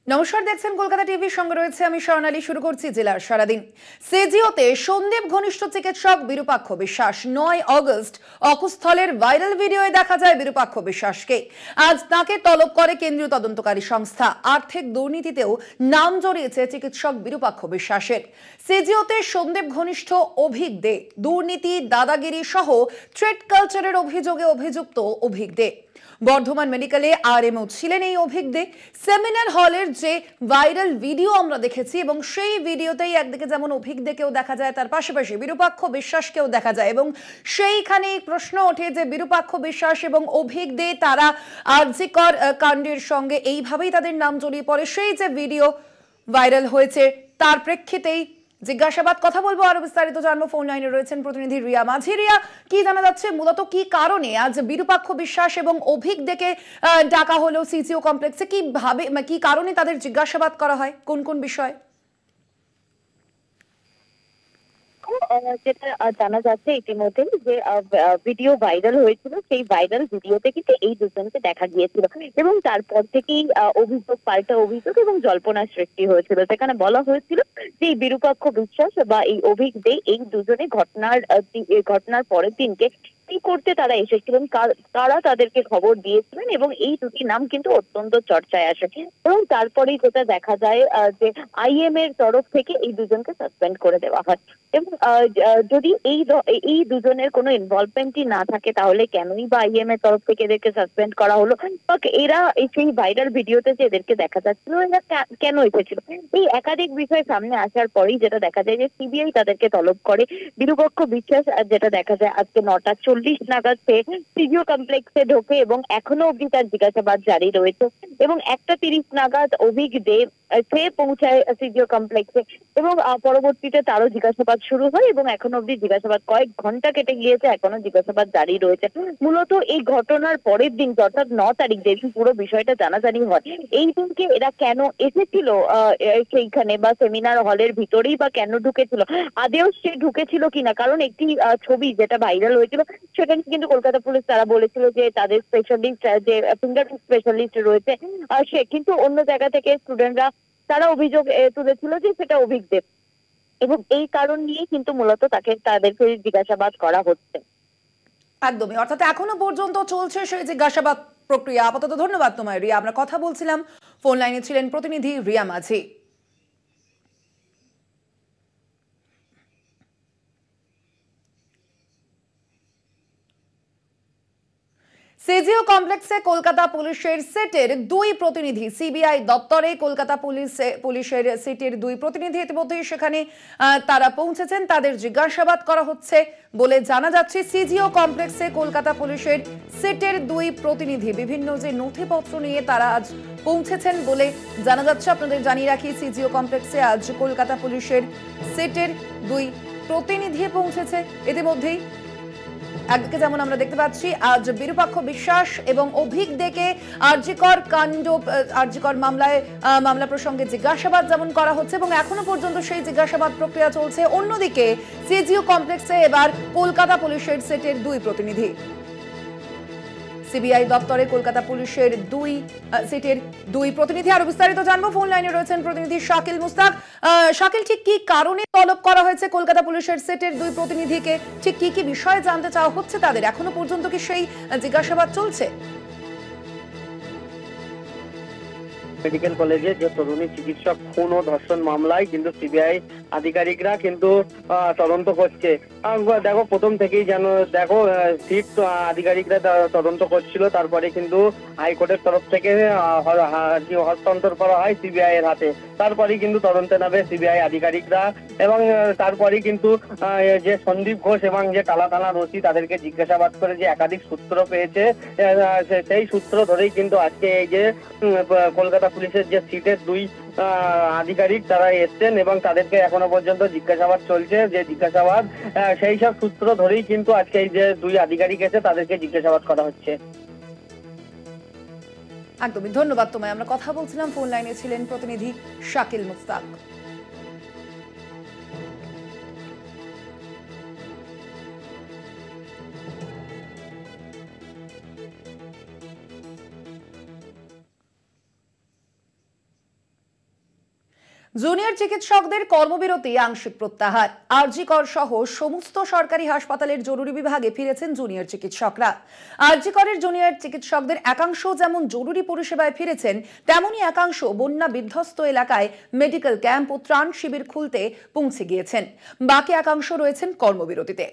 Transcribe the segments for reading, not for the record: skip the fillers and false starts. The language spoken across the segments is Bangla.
নমস্কার, দেখছেন কলকাতা টিভির সঙ্গে রয়েছে আমি স্বর্ণালী। শুরু করছি জেলার সারাদিন। সেজিওতে সন্দীপ ঘনিষ্ঠ চিকিৎসক বিরূপাক্ষ বিশ্বাস। 9 আগস্ট অকুস্থলের ভাইরাল ভিডিওয়ে দেখা যায় বিরূপাক্ষ বিশ্বাসকে। আজ তাকে তলব করে কেন্দ্রীয় তদন্তকারী সংস্থা। আর্থিক দুর্নীতিতেও নাম জড়িয়েছে চিকিৎসক বিরূপাক্ষ বিশ্বাসের। সেজিওতে সন্দীপ ঘনিষ্ঠ অভিক দে দুর্নীতি, দাদাগিরি সহ ট্রেড কালচারের অভিযোগে অভিযুক্ত অভিক দে। বর্ধমান মেডিকেলে আরএমও ছিলেন এই অভিক দে। সেমিনার হলের যে ভাইরাল ভিডিও আমরা দেখেছি এবং সেই ভিডিওতেই একদিকে যেমন অভিক দেকেও দেখা যায়, তার পাশাপাশি বিরূপাক্ষ বিশ্বাসকেও দেখা যায় এবং সেইখানেই প্রশ্ন ওঠে যে বিরূপাক্ষ বিশ্বাস এবং অভিক দে তারা আরজিকর কাণ্ডের সঙ্গে এইভাবেই তাদের নাম জড়িয়ে পড়ে। সেই যে ভিডিও ভাইরাল হয়েছে তার প্রেক্ষিতেই জিজ্ঞাসাবাদ কথা বলবো, আরো বিস্তারিত জানবো। ফোন লাইনে রয়েছেন প্রতিনিধি রিয়া মাঝি। রিয়া, কি জানা যাচ্ছে মূলত কি কারণে আজ বিরূপাক্ষ বিশ্বাস এবং অভিক দেকে ডাকা হলো সিসিও কমপ্লেক্সে? কি কারণে তাদের জিজ্ঞাসাবাদ করা হয়, কোন কোন বিষয়? যেটা জানা যাচ্ছে ইতিমধ্যে যে ভিডিও ভাইরাল হয়েছিল, সেই ভাইরাল ভিডিওতে কিন্তু এই দুজনকে দেখা গিয়েছিল এবং তারপর থেকেই অভিযোগ পাল্টা অভিযোগ এবং জল্পনার সৃষ্টি হয়েছিল। সেখানে বলা হয়েছিল যে এই বিরূপাক্ষ বিশ্বাস বা এই অভিক দে এই দুজনে ঘটনার পরের দিনকে কি করতে তারা এসেছিলেন, তারা তাদেরকে খবর দিয়েছিলেন এবং এই দুটি নাম কিন্তু অত্যন্ত চর্চায় আসে এবং তারপরেই যেটা দেখা যায় যে আইএম এর তরফ থেকে এই দুজনকে সাসপেন্ড করে দেওয়া হয় এবং যদি এই দুজনের কোনো ইনভলভমেন্টই না থাকে তাহলে কেনই বা আইএম এর তরফ থেকে এদেরকে সাসপেন্ড করা হলো? এরা সেই ভাইরাল ভিডিওতে যে এদেরকে দেখা যাচ্ছিল এরা কেন এসেছিল, এই একাধিক বিষয় সামনে আসার পরেই যেটা দেখা যায় যে সিবিআই তাদেরকে তলব করে। বিরূপাক্ষ বিশ্বাস যেটা দেখা যায় আজকে 9:40 নাগাদ সে সিজিও কমপ্লেক্সে ঢোকে এবং এখনো অব্দি তার জিজ্ঞাসাবাদ জারি রয়েছে এবং 1:30 নাগাদ অভিক দে সে পৌঁছায় সিজিও কমপ্লেক্সে এবং পরবর্তীতে তারও জিজ্ঞাসাবাদ শুরু হয় এবং এখনো অব্দি জিজ্ঞাসাবাদ কয়েক ঘন্টা কেটে গিয়েছে, এখনো জিজ্ঞাসাবাদ জারি রয়েছে। মূলত এই ঘটনার পরের দিন অর্থাৎ 9 তারিখ যেদিন পুরো বিষয়টা জানাজানি হয়, এই দিনকে এরা কেন এসেছিল সেইখানে বা সেমিনার হলের ভিতরেই বা কেন ঢুকেছিল, আদেও সে ঢুকেছিল কিনা? কারণ একটি ছবি যেটা ভাইরাল হয়েছিল সেখানে কিন্তু কলকাতা পুলিশ তারা বলেছিল যে তাদের স্পেশালিস্ট যে ফিঙ্গারপ্রিন্ট স্পেশালিস্ট রয়েছে সে, কিন্তু অন্য জায়গা থেকে স্টুডেন্টরা তারা অভিযোগ তুলেছিল যে সেটা অভিক দে এবং এই কারণ নিয়ে কিন্তু মূলত তাদেরকে জিজ্ঞাসাবাদ করা হচ্ছে। একদমই, অর্থাৎ এখনো পর্যন্ত চলছে সেই জিজ্ঞাসাবাদ প্রক্রিয়া। আপাতত ধন্যবাদ তোমায় রিয়া। আমরা কথা বলছিলাম, ফোন লাইনে ছিলেন প্রতিনিধি রিয়া মাঝি। সিজিও কমপ্লেক্সে কলকাতা পুলিশের সেটের 2 প্রতিনিধি, সিবিআই দপ্তরে কলকাতা পুলিশের সেটের 2 প্রতিনিধি ইতিমধ্যেই সেখানে তারা পৌঁছেছেন। তাদের জিজ্ঞাসাবাদ করা হচ্ছে বলে জানা যাচ্ছে। সিজিও কমপ্লেক্সে কলকাতা পুলিশের সেটের 2 প্রতিনিধি বিভিন্ন যে নথিপত্র নিয়ে তারা আজ পৌঁছেছেন বলে জানা যাচ্ছে। আপনাদের জানিয়ে রাখি, সিজিও কমপ্লেক্সে আজ কলকাতা পুলিশের সেটের 2 প্রতিনিধি পৌঁছেছে ইতিমধ্যেই। একদিকে যেমন আমরা দেখতে পাচ্ছি আজ বিরূপাক্ষ বিশ্বাস এবং অভিক দেকে আরজিকর মামলা প্রসঙ্গে জিজ্ঞাসাবাদ যেমন করা হচ্ছে এবং এখনো পর্যন্ত সেই জিজ্ঞাসাবাদ প্রক্রিয়া চলছে। অন্যদিকে সিজিও কমপ্লেক্সে এবার কলকাতা পুলিশের সেটের 2 প্রতিনিধি। সিবিআই দপ্তরে কলকাতা পুলিশের সেটের 2 প্রতিনিধি। আরো বিস্তারিত জানবো, ফোন লাইনে রয়েছেন প্রতিনিধি শাকিল মুস্তাক। শাকিল, ঠিক কি কারণে তলব করা হয়েছে কলকাতা পুলিশের সেটের 2 প্রতিনিধিকে? ঠিক কি কি বিষয়ে জানতে চাওয়া হচ্ছে তাদের? এখনো পর্যন্ত কি সেই জিজ্ঞাসাবাদ চলছে? মেডিকেল কলেজে যে তরুণী চিকিৎসক খুন ও ধর্ষণ মামলায় কিন্তু সিবিআই আধিকারিকরা কিন্তু তদন্ত করছে। দেখো, প্রথম থেকেই যেন দেখো সিট আধিকারিকরা তদন্ত করছিল, তারপরে কিন্তু হাইকোর্টের তরফ থেকে হস্তান্তর করা হয় সিবিআই এর হাতে। তারপরে কিন্তু তদন্তে নামে সিবিআই আধিকারিকরা এবং তারপরে কিন্তু যে সন্দীপ ঘোষ এবং যে টালা থানার ওসি তাদেরকে জিজ্ঞাসাবাদ করে যে একাধিক সূত্র পেয়েছে, সেই সূত্র ধরেই কিন্তু আজকে এই যে কলকাতা পুলিশের যে সিটের 2 আধিকারিক তারা এসছেন এবং তাদেরকে এখনো পর্যন্ত জিজ্ঞাসাবাদ চলছে। যে জিজ্ঞাসাবাদ সেই সব সূত্র ধরেই কিন্তু আজকে এই যে 2 আধিকারিক এসে তাদেরকে জিজ্ঞাসাবাদ করা হচ্ছে। একদমই, ধন্যবাদ তোমায়। আমরা কথা বলছিলাম, ফোন লাইনে ছিলেন প্রতিনিধি শাকিল মুস্তাক। জুনিয়র চিকিৎসকদের কর্মবিরতি আংশিক প্রত্যাহার। আরজি কর সহ সমস্ত সরকারি হাসপাতালের জরুরি বিভাগে ফিরেছেন জুনিয়র চিকিৎসকরা। আরজি করের জুনিয়র চিকিৎসকদের একাংশ যেমন জরুরি পরিষেবায় ফিরেছেন, তেমনি একাংশ বন্যা বিধ্বস্ত এলাকায় মেডিকেল ক্যাম্প ও ত্রাণ শিবির খুলতে পৌঁছে গিয়েছেন। বাকি একাংশ রয়েছেন কর্মবিরতিতে।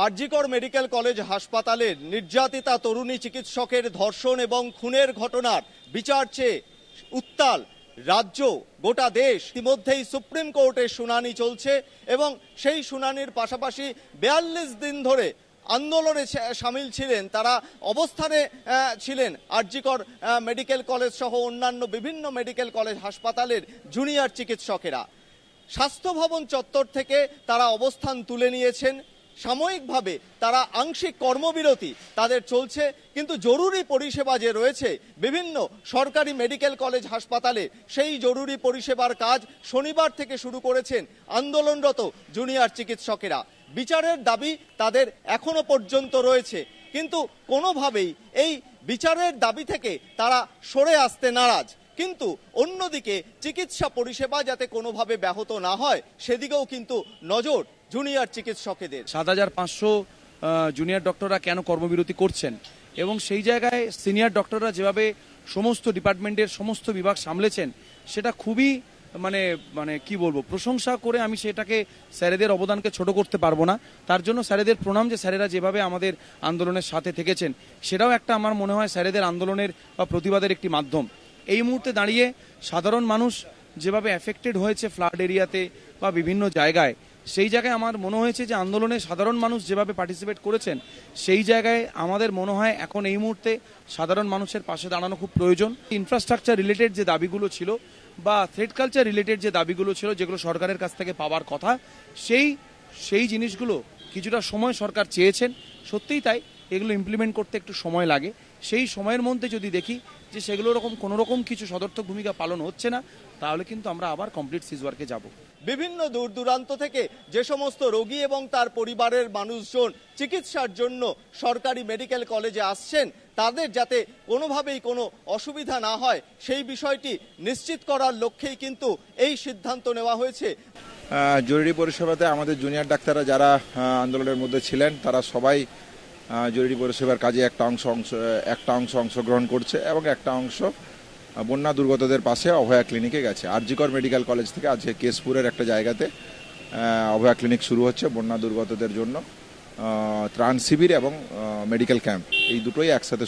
আরজিকর মেডিকেল কলেজ হাসপাতালের নির্যাতিতা তরুণী চিকিৎসকের ধর্ষণ এবং খুনের ঘটনার বিচার চেয়ে উত্তাল রাজ্য, গোটা দেশ। ইতিমধ্যেই সুপ্রিম কোর্টের শুনানি চলছে এবং সেই শুনানির পাশাপাশি 42 দিন ধরে আন্দোলনে সামিল ছিলেন, তারা অবস্থানে ছিলেন আরজিকর মেডিকেল কলেজ সহ অন্যান্য বিভিন্ন মেডিকেল কলেজ হাসপাতালের জুনিয়র চিকিৎসকেরা। স্বাস্থ্য ভবন চত্বর থেকে তারা অবস্থান তুলে নিয়েছেন। সাময়িকভাবে তারা আংশিক কর্মবিরতি তাদের চলছে, কিন্তু জরুরি পরিষেবা যে রয়েছে বিভিন্ন সরকারি মেডিকেল কলেজ হাসপাতালে, সেই জরুরি পরিষেবার কাজ শনিবার থেকে শুরু করেছেন আন্দোলনরত জুনিয়র চিকিৎসকেরা। বিচারের দাবি তাদের এখনো পর্যন্ত রয়েছে, কিন্তু কোনোভাবেই এই বিচারের দাবি থেকে তারা সরে আসতে নারাজ। কিন্তু অন্যদিকে চিকিৎসা পরিষেবা যাতে কোনোভাবে ব্যাহত না হয় সেদিকেও কিন্তু নজর জুনিয়র চিকিৎসকেদের। ৭৫০০ জুনিয়র ডক্টররা কেন কর্মবিরতি করছেন এবং সেই জায়গায় সিনিয়র ডক্টররা যেভাবে সমস্ত ডিপার্টমেন্টের সমস্ত বিভাগ সামলেছেন, সেটা খুবই মানে কি বলবো, প্রশংসা করে আমি সেটাকে স্যারেদের অবদানকে ছোট করতে পারবো না। তার জন্য স্যারেদের প্রণাম, যে স্যারেরা যেভাবে আমাদের আন্দোলনের সাথে থেকেছেন, সেটাও একটা আমার মনে হয় স্যারেদের আন্দোলনের বা প্রতিবাদের একটি মাধ্যম। এই মুহূর্তে দাঁড়িয়ে সাধারণ মানুষ যেভাবে এফেক্টেড হয়েছে ফ্লাড এরিয়াতে বা বিভিন্ন জায়গায়, সেই জায়গায় আমার মনে হয়েছে যে আন্দোলনে সাধারণ মানুষ যেভাবে পার্টিসিপেট করেছেন, সেই জায়গায় আমাদের মনে হয় এখন এই মুহূর্তে সাধারণ মানুষের পাশে দাঁড়ানো খুব প্রয়োজন। ইনফ্রাস্ট্রাকচার রিলেটেড যে দাবিগুলো ছিল বা থ্রেড কালচার রিলেটেড যে দাবিগুলো ছিল, যেগুলো সরকারের কাছ থেকে পাওয়ার কথা, সেই জিনিসগুলো কিছুটা সময় সরকার চেয়েছেন, সত্যিই তাই। এগুলো ইমপ্লিমেন্ট করতে একটু সময় লাগে। সেই সময়ের মধ্যে যদি দেখি যে সেগুলো কোনো রকম কিছু সদর্থক ভূমিকা পালন হচ্ছে না, তাহলে কিন্তু আমরা আবার কমপ্লিট সিজওয়ার্কে যাব। বিভিন্ন দূর দূরান্ত থেকে যে সমস্ত রোগী এবং তার পরিবারের মানুষজন চিকিৎসার জন্য সরকারি মেডিকেল কলেজে আসছেন, তাদের যাতে কোনোভাবেই কোনো অসুবিধা না হয় সেই বিষয়টি নিশ্চিত করার লক্ষ্যেই কিন্তু এই সিদ্ধান্ত নেওয়া হয়েছে। জরুরি পরিষেবাতে আমাদের জুনিয়র ডাক্তাররা যারা আন্দোলনের মধ্যে ছিলেন, তারা সবাই জরুরি পরিষেবার কাজে একটা অংশ অংশগ্রহণ করছে এবং একটা অংশ বন্যা দুর্গতদের পাশে অভয়া ক্লিনিকে গেছে। আরজিকর মেডিকেল কলেজ থেকে আজকে কেশপুরের একটা জায়গাতে অভয়া ক্লিনিক শুরু হচ্ছে বন্যা দুর্গতদের জন্য। ত্রাণ শিবির এবং মেডিকেল ক্যাম্প এই দুটোই একসাথে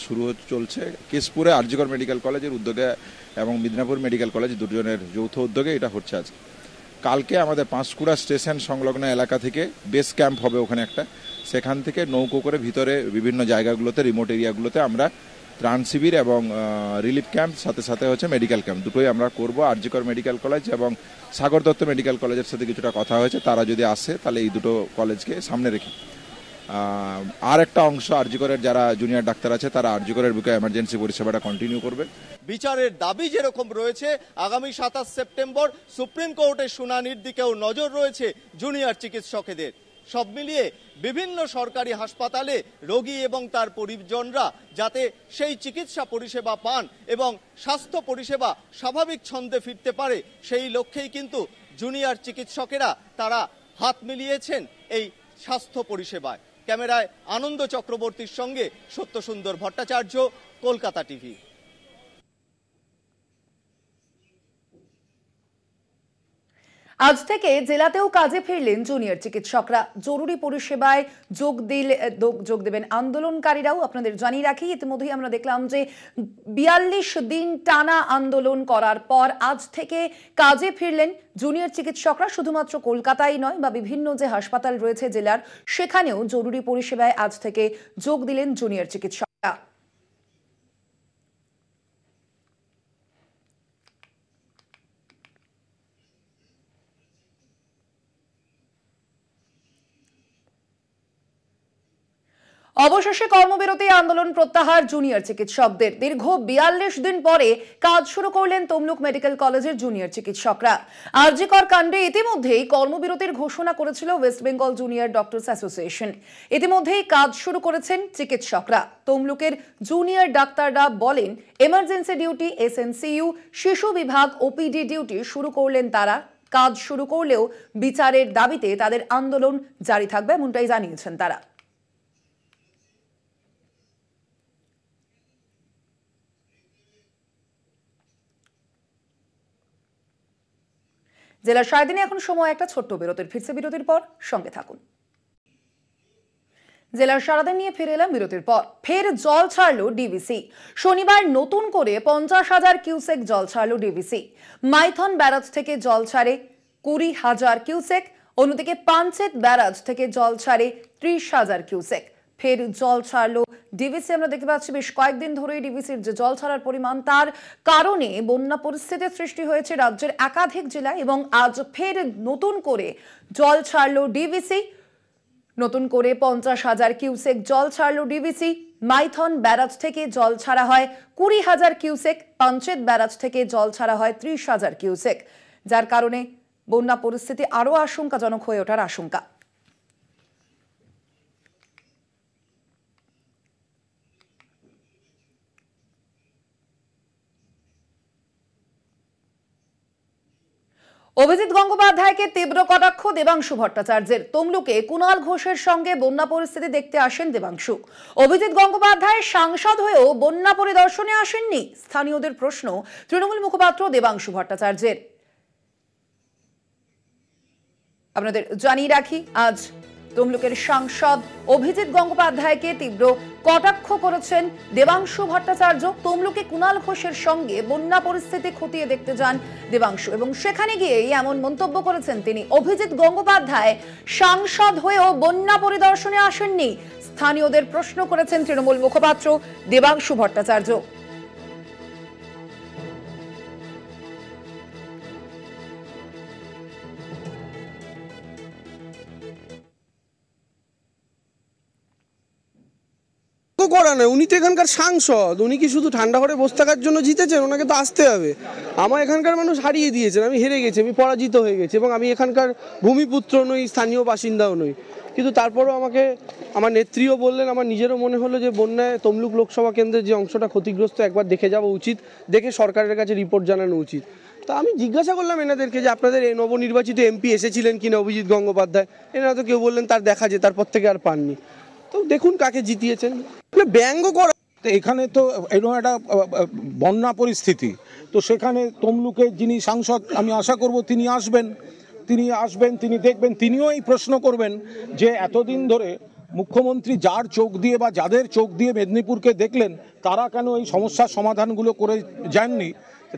চলছে। কেশপুরে আরজিকর মেডিকেল কলেজের উদ্যোগে এবং মিদনাপুর মেডিকেল কলেজ দুজনের যৌথ উদ্যোগে এটা হচ্ছে আজকে। কালকে আমাদের পাঁশকুড়া স্টেশন সংলগ্ন এলাকা থেকে বেস ক্যাম্প হবে ওখানে একটা, সেখান থেকে নৌকো করে ভিতরে বিভিন্ন জায়গাগুলোতে, রিমোট এরিয়াগুলোতে আমরা ত্রাণ শিবির এবং রিলিফ ক্যাম্প, সাথে সাথে হচ্ছে মেডিকেল ক্যাম্প, দুটোই আমরা করব। আরজিকর মেডিকেল কলেজ এবং সাগর দত্ত মেডিকেল কলেজের সাথে কিছুটা কথা হয়েছে, তারা যদি আসে তাহলে এই দুটো কলেজকে সামনে রেখে আর একটা অংশ আরজিকরের যারা জুনিয়র ডাক্তার আছে তারা আরজিকরের বুকে এমার্জেন্সি পরিষেবাটা কন্টিনিউ করবে। বিচারের দাবি যেরকম রয়েছে, আগামী 27 সেপ্টেম্বর সুপ্রিম কোর্টের শুনানির দিকেও নজর রয়েছে জুনিয়র চিকিৎসকেদের। সব মিলিয়ে বিভিন্ন সরকারি হাসপাতালে রোগী এবং তার পরিজনরা যাতে সেই চিকিৎসা পরিষেবা পান এবং স্বাস্থ্য পরিষেবা স্বাভাবিক ছন্দে ফিরতে পারে, সেই লক্ষ্যেই কিন্তু জুনিয়র চিকিৎসকেরা তারা হাত মিলিয়েছেন এই স্বাস্থ্য পরিষেবায়। ক্যামেরায় আনন্দ চক্রবর্তীর সঙ্গে সত্যসুন্দর ভট্টাচার্য, কলকাতা টিভি। আজ থেকে জেলাতেও কাজে ফিরলেন জুনিয়র চিকিৎসকরা। জরুরি পরিষেবায় যোগ দেবেন আন্দোলনকারীরাও। আপনাদের জানিয়ে রাখি, ইতিমধ্যেই আমরা দেখলাম যে 42 দিন টানা আন্দোলন করার পর আজ থেকে কাজে ফিরলেন জুনিয়র চিকিৎসকরা। শুধুমাত্র কলকাতায় নয়, বা বিভিন্ন যে হাসপাতাল রয়েছে জেলার, সেখানেও জরুরি পরিষেবায় আজ থেকে যোগ দিলেন জুনিয়র চিকিৎসকরা। অবশেষে কর্মবিরতি আন্দোলন প্রত্যাহার জুনিয়র চিকিৎসকদের। দীর্ঘ ৪২ দিন পরে কাজ শুরু করলেন তমলুক মেডিকেল কলেজের জুনিয়র চিকিৎসকরা। আরজিকর কাণ্ডে ইতিমধ্যেই কর্মবিরতির ঘোষণা করেছিল West Bengal junior doctors association. ইতিমধ্যেই কাজ শুরু করেছেন চিকিৎসকরা। তমলুকের জুনিয়র ডাক্তাররা বলেন, এমার্জেন্সি ডিউটি, এসএনসিইউ, শিশু বিভাগ, ওপিডি ডিউটি শুরু করলেন তারা। কাজ শুরু করলেও বিচারের দাবিতে তাদের আন্দোলন জারি থাকবে, এমনটাই জানিয়েছেন তারা। জেলার সারাদিনে এখন সময় একটা ছোট্ট বিরতির। ফিরছে বিরতির পর, সঙ্গে থাকুন। জেলার সারাদিন নিয়ে ফিরে এলাম বিরতির পর। ফের জল ছাড়লো ডিভিসি। শনিবার নতুন করে 50,000 কিউসেক জল ছাড়লো ডিভিসি। মাইথন ব্যারাজ থেকে জল ছাড়ে 20,000 কিউসেক। অন্যদিকে পাঞ্চেত ব্যারাজ থেকে জল ছাড়ে 30,000 কিউসেক। ফের জল ছাড়লো ডিভিসি। আমরা দেখতে পাচ্ছি বেশ কয়েকদিন ধরে ডিভিসির যে জল ছাড়ার পরিমাণ, তার কারণে বন্যা পরিস্থিতির সৃষ্টি হয়েছে রাজ্যের একাধিক জেলায়। এবং আজ ফের নতুন করে জল ছাড়লো ডিভিসি। নতুন করে 50,000 কিউসেক জল ছাড়লো ডিভিসি। মাইথন ব্যারাজ থেকে জল ছাড়া হয় 20,000 কিউসেক। পাঞ্চেত ব্যারাজ থেকে জল ছাড়া হয় 30,000 কিউসেক, যার কারণে বন্যা পরিস্থিতি আরও আশঙ্কাজনক হয়ে ওঠার আশঙ্কা। অভিজিৎ গঙ্গোপাধ্যায়কে তীব্র কটাক্ষ দেবাংশু ভট্টাচার্যের। তমলুকে কুণাল ঘোষের সঙ্গে বন্যা পরিস্থিতি দেখতে আসেন দেবাংশু। অভিজিৎ গঙ্গোপাধ্যায় সাংসদ হয়েও বন্যা পরিদর্শনে আসেননি, স্থানীয়দের প্রশ্ন তৃণমূল মুখপাত্র দেবাংশু ভট্টাচার্যের। আপনাদের জানিয়ে রাখি, আজ তমলুকের সাংসদ অভিজিৎ গঙ্গোপাধ্যায়কে তীব্র কটাক্ষ করেছেন দেবাংশু ভট্টাচার্য। তমলুকে কুণাল ঘোষের সঙ্গে বন্যা পরিস্থিতি খতিয়ে দেখতে যান দেবাংশু, এবং সেখানে গিয়েই এমন মন্তব্য করেছেন তিনি। অভিজিৎ গঙ্গোপাধ্যায় সাংসদ হয়েও বন্যা পরিদর্শনে আসেননি, স্থানীয়দের প্রশ্ন করেছেন তৃণমূল মুখপাত্র দেবাংশু ভট্টাচার্য। করা নয়, উনি তো এখানকার সাংসদ। উনি কি শুধু ঠান্ডা করে বসে থাকার জন্য জিতেছেন? ওনাকে তো আসতে হবে। আমার এখানকার মানুষ হারিয়ে দিয়েছেন, আমি হেরে গেছি, আমি পরাজিত হয়ে গেছি, এবং আমি এখানকার ভূমিপুত্র নই, স্থানীয় বাসিন্দাও নই। কিন্তু তারপরেও আমাকে আমার নেত্রীও বললেন, আমার নিজেরও মনে হলো যে বন্যায় তমলুক লোকসভা কেন্দ্রের যে অংশটা ক্ষতিগ্রস্ত, একবার দেখে যাওয়া উচিত, দেখে সরকারের কাছে রিপোর্ট জানানো উচিত। তা আমি জিজ্ঞাসা করলাম এনাদেরকে যে আপনাদের এই নবনির্বাচিত এমপি এসেছিলেন কিনা অভিজিৎ গঙ্গোপাধ্যায়। এনারা তো কেউ বললেন তার দেখা যে তারপর থেকে আর পাননি। তো দেখুন কাকে জিতিয়েছেন, ব্যঙ্গ করা। এখানে তো এরকম একটা বন্যা পরিস্থিতি, তো সেখানে তমলুকে যিনি সাংসদ, আমি আশা করব তিনি আসবেন, তিনি দেখবেন, তিনিও এই প্রশ্ন করবেন যে এতদিন ধরে মুখ্যমন্ত্রী যার চোখ দিয়ে বা যাদের চোখ দিয়ে মেদিনীপুরকে দেখলেন, তারা কেন এই সমস্যার সমাধানগুলো করে যাননি।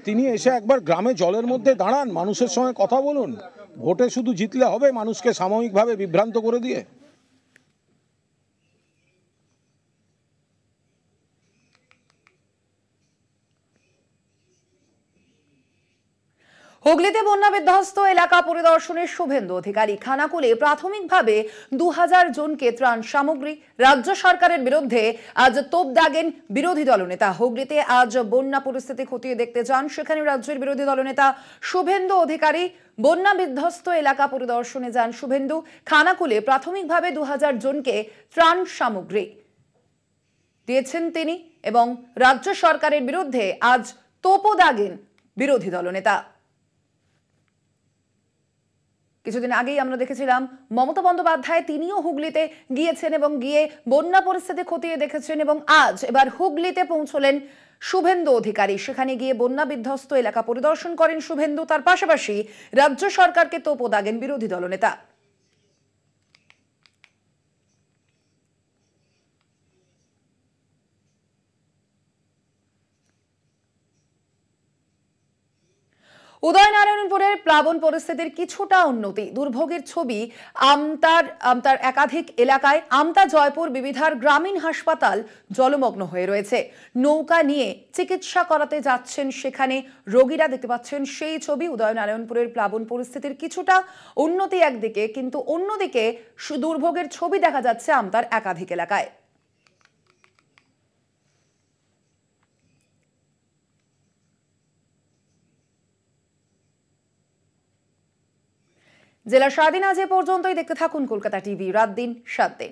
তিনি এসে একবার গ্রামে জলের মধ্যে দাঁড়ান, মানুষের সঙ্গে কথা বলুন। ভোটে শুধু জিতলে হবে মানুষকে সাময়িকভাবে বিভ্রান্ত করে দিয়ে? হুগলিতে বন্যা বিধ্বস্ত এলাকা পরিদর্শনের শুভেন্দু অধিকারী। খানাকুলে প্রাথমিকভাবে 2000 জনকে ত্রাণ সামগ্রী। রাজ্য সরকারের বিরুদ্ধে আজ তোপ দাগেন বিরোধী দলনেতা। হুগলিতে আজ বন্যা পরিস্থিতি খতিয়ে দেখতে যান সেখানে রাজ্যের বিরোধী দলনেতা শুভেন্দু অধিকারী। বন্যা বিধ্বস্ত এলাকা পরিদর্শনে যান শুভেন্দু। খানাকুলে প্রাথমিকভাবে 2000 জনকে ত্রাণ সামগ্রী দিয়েছেন তিনি, এবং রাজ্য সরকারের বিরুদ্ধে আজ তোপও দাগেন বিরোধী দলনেতা। কিছুদিন আগেই আমরা দেখেছিলাম মমতা বন্দ্যোপাধ্যায়, তিনিও হুগলিতে গিয়েছেন এবং গিয়ে বন্যা পরিস্থিতি খতিয়ে দেখেছেন, এবং আজ এবার হুগলিতে পৌঁছলেন শুভেন্দু অধিকারী। সেখানে গিয়ে বন্যা বিধ্বস্ত এলাকা পরিদর্শন করেন শুভেন্দু। তার পাশাপাশি রাজ্য সরকারকে তোপও দাগেন বিরোধী দলনেতা। উদয়নারায়ণপুরের প্লাবন পরিস্থিতির কিছুটা উন্নতি। দুর্ভোগের ছবি আমতার একাধিক এলাকায়। আমতা জয়পুর বিবিধার গ্রামীণ হাসপাতাল জলমগ্ন হয়ে রয়েছে। নৌকা নিয়ে চিকিৎসা করাতে যাচ্ছেন সেখানে রোগীরা, দেখতে পাচ্ছেন সেই ছবি। উদয়নারায়ণপুরের প্লাবন পরিস্থিতির কিছুটা উন্নতি একদিকে, কিন্তু অন্যদিকে দুর্ভোগের ছবি দেখা যাচ্ছে আমতার একাধিক এলাকায়। জেলা স্বাধীন আজ এ পর্যন্তই। দেখতে থাকুন কলকাতা টিভি, রাত দিন 7 দিন।